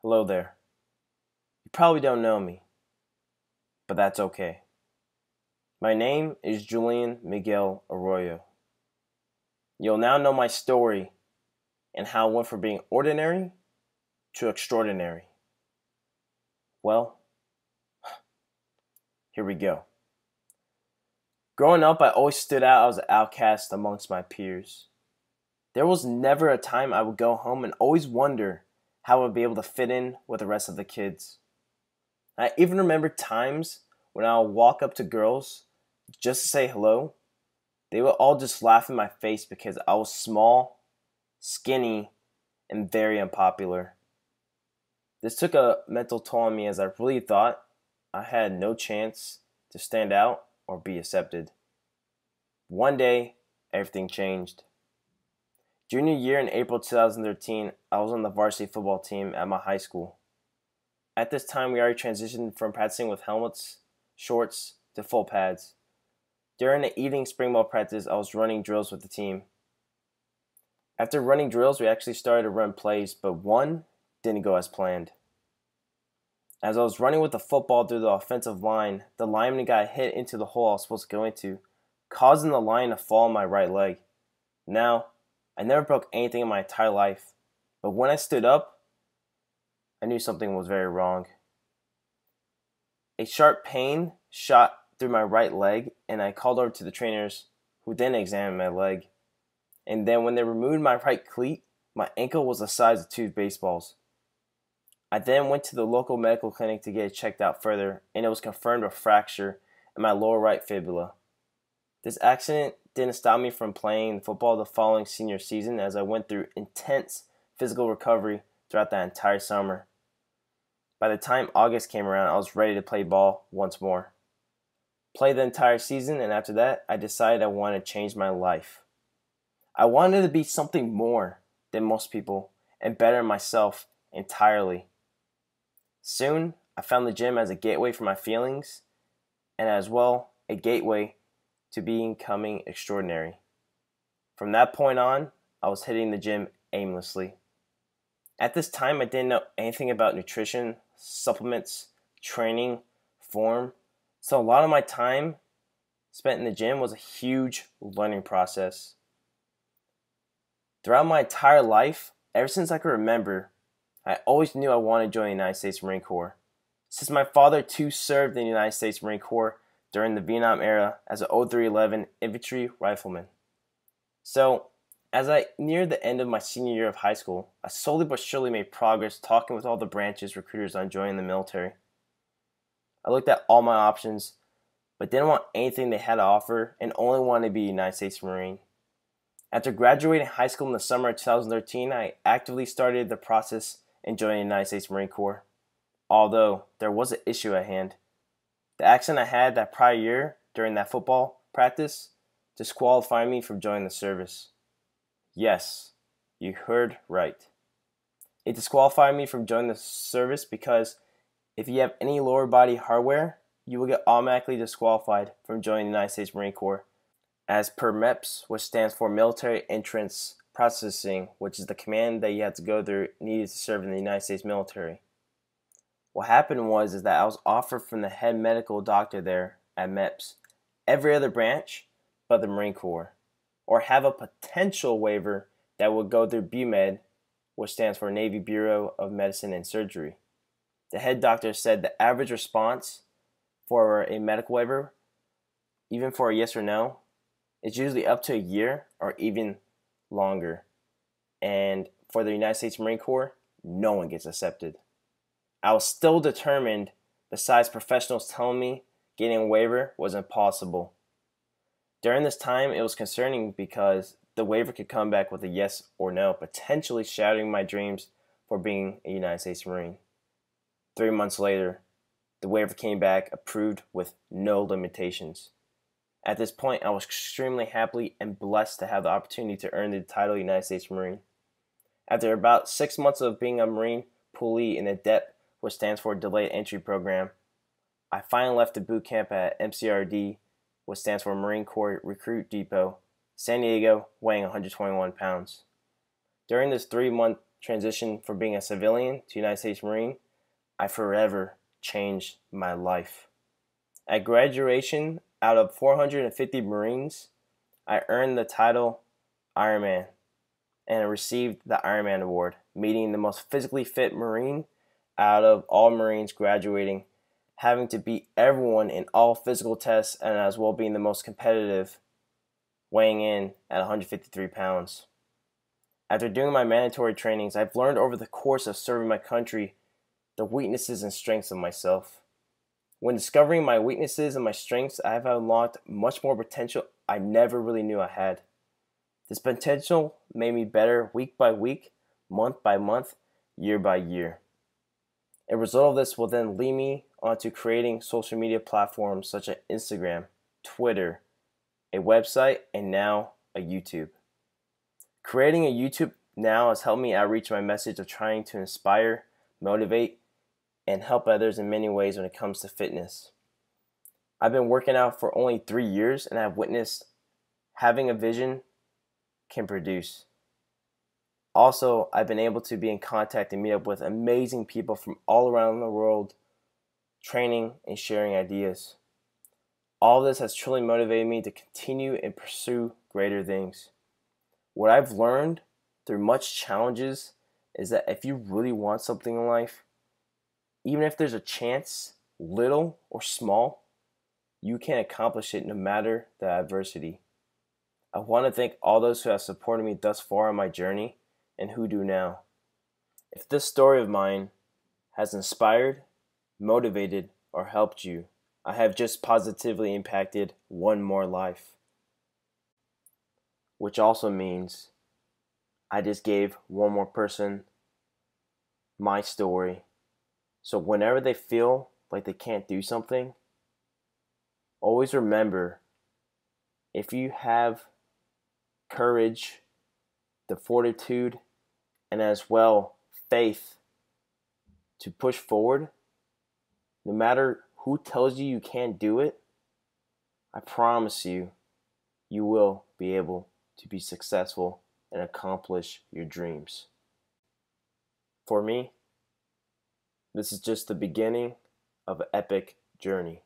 Hello there. You probably don't know me, but that's okay. My name is Julian Miguel Arroyo. You'll now know my story and how I went from being ordinary to extraordinary. Well, here we go. Growing up, I always stood out as an outcast amongst my peers. There was never a time I would go home and always wonder how I would be able to fit in with the rest of the kids. I even remember times when I would walk up to girls just to say hello. They would all just laugh in my face because I was small, skinny, and very unpopular. This took a mental toll on me as I really thought I had no chance to stand out or be accepted. One day, everything changed. Junior year in April 2013, I was on the varsity football team at my high school. At this time, we already transitioned from practicing with helmets, shorts, to full pads. During the evening spring ball practice, I was running drills with the team. After running drills, we actually started to run plays, but one didn't go as planned. As I was running with the football through the offensive line, the lineman got hit into the hole I was supposed to go into, causing the line to fall on my right leg. Now, I never broke anything in my entire life, but when I stood up, I knew something was very wrong. A sharp pain shot through my right leg, and I called over to the trainers, who then examined my leg. And then when they removed my right cleat, my ankle was the size of two baseballs. I then went to the local medical clinic to get it checked out further, and it was confirmed a fracture in my lower right fibula. This accident didn't stop me from playing football the following senior season, as I went through intense physical recovery throughout that entire summer. By the time August came around, I was ready to play ball once more. Played the entire season, and after that, I decided I wanted to change my life. I wanted to be something more than most people and better myself entirely. Soon, I found the gym as a gateway for my feelings and as well a gateway to becoming extraordinary. From that point on, I was hitting the gym aimlessly. At this time, I didn't know anything about nutrition, supplements, training, form, so a lot of my time spent in the gym was a huge learning process. Throughout my entire life, ever since I could remember, I always knew I wanted to join the United States Marine Corps. Since my father too served in the United States Marine Corps during the Vietnam era as an 0311 infantry rifleman. So, as I neared the end of my senior year of high school, I slowly but surely made progress talking with all the branches recruiters on joining the military. I looked at all my options, but didn't want anything they had to offer and only wanted to be a United States Marine. After graduating high school in the summer of 2013, I actively started the process in joining the United States Marine Corps. Although there was an issue at hand. The accident I had that prior year during that football practice disqualified me from joining the service. Yes, you heard right. It disqualified me from joining the service because if you have any lower body hardware, you will get automatically disqualified from joining the United States Marine Corps, as per MEPS, which stands for Military Entrance Processing, which is the command that you have to go through needed to serve in the United States military. What happened was that I was offered from the head medical doctor there at MEPS every other branch but the Marine Corps, or have a potential waiver that would go through BUMED, which stands for Navy Bureau of Medicine and Surgery. The head doctor said the average response for a medical waiver, even for a yes or no, is usually up to a year or even longer. And for the United States Marine Corps, no one gets accepted. I was still determined, besides professionals telling me getting a waiver was impossible. During this time, it was concerning because the waiver could come back with a yes or no, potentially shattering my dreams for being a United States Marine. 3 months later, the waiver came back approved with no limitations. At this point, I was extremely happy and blessed to have the opportunity to earn the title United States Marine. After about 6 months of being a Marine Poolee in the DEP, which stands for Delayed Entry Program, I finally left the boot camp at MCRD, which stands for Marine Corps Recruit Depot, San Diego, weighing 121 pounds. During this 3-month transition from being a civilian to United States Marine, I forever changed my life. At graduation, out of 450 Marines, I earned the title Ironman and received the Ironman Award, meeting the most physically fit Marine out of all Marines graduating, having to beat everyone in all physical tests and as well being the most competitive, weighing in at 153 pounds. After doing my mandatory trainings, I've learned over the course of serving my country the weaknesses and strengths of myself. When discovering my weaknesses and my strengths, I have unlocked much more potential I never really knew I had. This potential made me better week by week, month by month, year by year. A result of this will then lead me onto creating social media platforms such as Instagram, Twitter, a website, and now a YouTube. Creating a YouTube now has helped me outreach my message of trying to inspire, motivate, and help others in many ways when it comes to fitness. I've been working out for only 3 years and I've witnessed having a vision can produce. Also, I've been able to be in contact and meet up with amazing people from all around the world, training and sharing ideas. All this has truly motivated me to continue and pursue greater things. What I've learned through much challenges is that if you really want something in life, even if there's a chance, little or small, you can accomplish it no matter the adversity. I want to thank all those who have supported me thus far on my journey and who do now. If this story of mine has inspired, motivated, or helped you, I have just positively impacted one more life. Which also means I just gave one more person my story. So whenever they feel like they can't do something, always remember, if you have courage, the fortitude, and as well faith to push forward, no matter who tells you you can't do it, I promise you, you will be able to be successful and accomplish your dreams. For me, this is just the beginning of an epic journey.